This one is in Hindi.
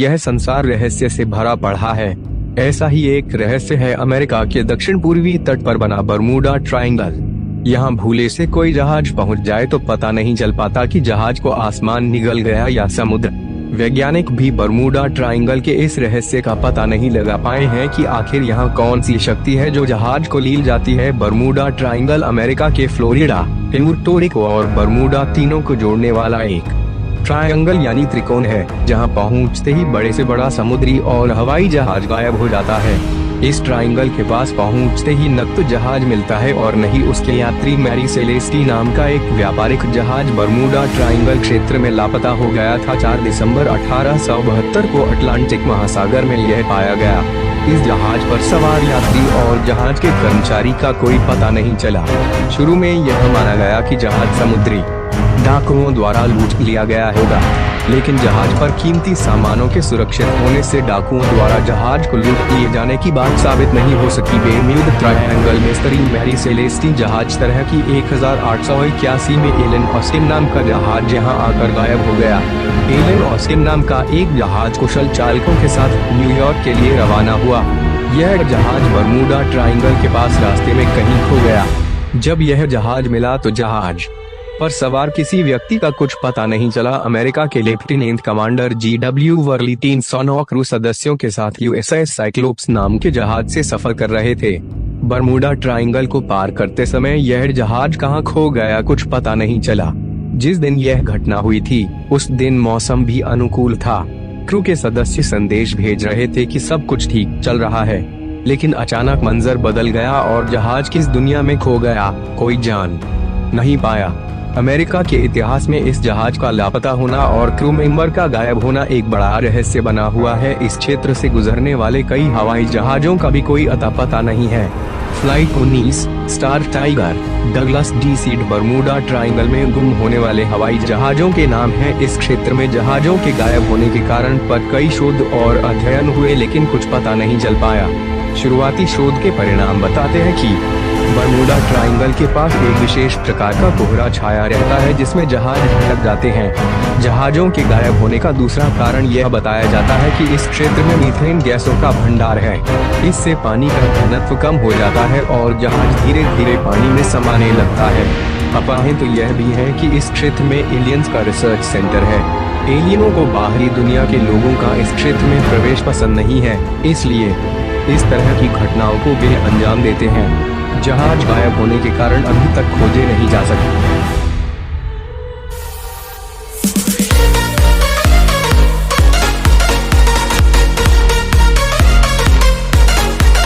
यह संसार रहस्य से भरा पड़ा है। ऐसा ही एक रहस्य है अमेरिका के दक्षिण पूर्वी तट पर बना बरमूडा ट्रायंगल। यहाँ भूले से कोई जहाज पहुँच जाए तो पता नहीं चल पाता कि जहाज को आसमान निगल गया या समुद्र। वैज्ञानिक भी बरमूडा ट्रायंगल के इस रहस्य का पता नहीं लगा पाए हैं कि आखिर यहाँ कौन सी शक्ति है जो जहाज को लील जाती है। बरमूडा ट्रायंगल अमेरिका के फ्लोरिडा, प्यूर्टो रिको और बरमूडा तीनों को जोड़ने वाला एक ट्रायंगल यानी त्रिकोण है, जहां पहुंचते ही बड़े से बड़ा समुद्री और हवाई जहाज गायब हो जाता है। इस ट्रायंगल के पास पहुंचते ही न तो जहाज मिलता है और न ही उसके यात्री मैरी सेलेस्टी नाम का एक व्यापारिक जहाज बरमूडा ट्रायंगल क्षेत्र में लापता हो गया था। 4 दिसंबर 1872 को अटलांटिक महासागर में यह पाया गया। इस जहाज पर सवार यात्री और जहाज के कर्मचारी का कोई पता नहीं चला। शुरू में यह माना गया कि जहाज समुद्री डाकुओं द्वारा लूट लिया गया होगा, लेकिन जहाज पर कीमती सामानों के सुरक्षित होने से डाकुओं द्वारा जहाज को लूट लिए जाने की बात साबित नहीं हो सकी। बरमूडा ट्रायंगल में स्त्री मैरी सेलेस्टी जहाज तरह की 1881 में एलन ऑस्टिन नाम का जहाज यहाँ आकर गायब हो गया। एलन ऑस्टिन नाम का एक जहाज कुशल चालकों के साथ न्यूयॉर्क के लिए रवाना हुआ। यह जहाज बरमूडा ट्रायंगल के पास रास्ते में कहीं खो गया। जब यह जहाज मिला तो जहाज पर सवार किसी व्यक्ति का कुछ पता नहीं चला। अमेरिका के lieutenant commander GW Worley 309 crew सदस्यों के साथ USS साइक्लोप्स नाम के जहाज से सफर कर रहे थे। बरमूडा ट्रायंगल को पार करते समय यह जहाज कहां खो गया कुछ पता नहीं चला। जिस दिन यह घटना हुई थी उस दिन मौसम भी अनुकूल था। क्रू के सदस्य संदेश भेज रहे थे कि सब कुछ ठीक चल रहा है, लेकिन अचानक मंजर बदल गया और जहाज किस दुनिया में खो गया कोई जान नहीं पाया। अमेरिका के इतिहास में इस जहाज का लापता होना और क्रू मेंबर का गायब होना एक बड़ा रहस्य बना हुआ है। इस क्षेत्र से गुजरने वाले कई हवाई जहाजों का भी कोई अता पता नहीं है। Flight 19 star tiger, Douglas D seed Bermuda triangle में गुम होने वाले हवाई जहाजों के नाम हैं। इस क्षेत्र में जहाजों के गायब होने के कारण पर कई शोध और अध्ययन हुए, लेकिन कुछ पता नहीं चल पाया। शुरुआती शोध के परिणाम बताते हैं कि बरमूडा ट्रायंगल के पास एक विशेष प्रकार का कोहरा छाया रहता है जिसमें जहाज भटक जाते हैं। जहाजों के गायब होने का दूसरा कारण यह बताया जाता है कि इस क्षेत्र में मीथेन गैसों का भंडार है। इससे पानी का घनत्व कम हो जाता है और जहाज धीरे धीरे पानी में समाने लगता है। अफवाहें तो यह भी है कि इस क्षेत्र में एलियंस का रिसर्च सेंटर है। एलियनों को बाहरी दुनिया के लोगों का इस क्षेत्र में प्रवेश पसंद नहीं है, इसलिए इस तरह की घटनाओं को वे अंजाम देते हैं। जहाज गायब होने के कारण अभी तक खोजे नहीं जा सके।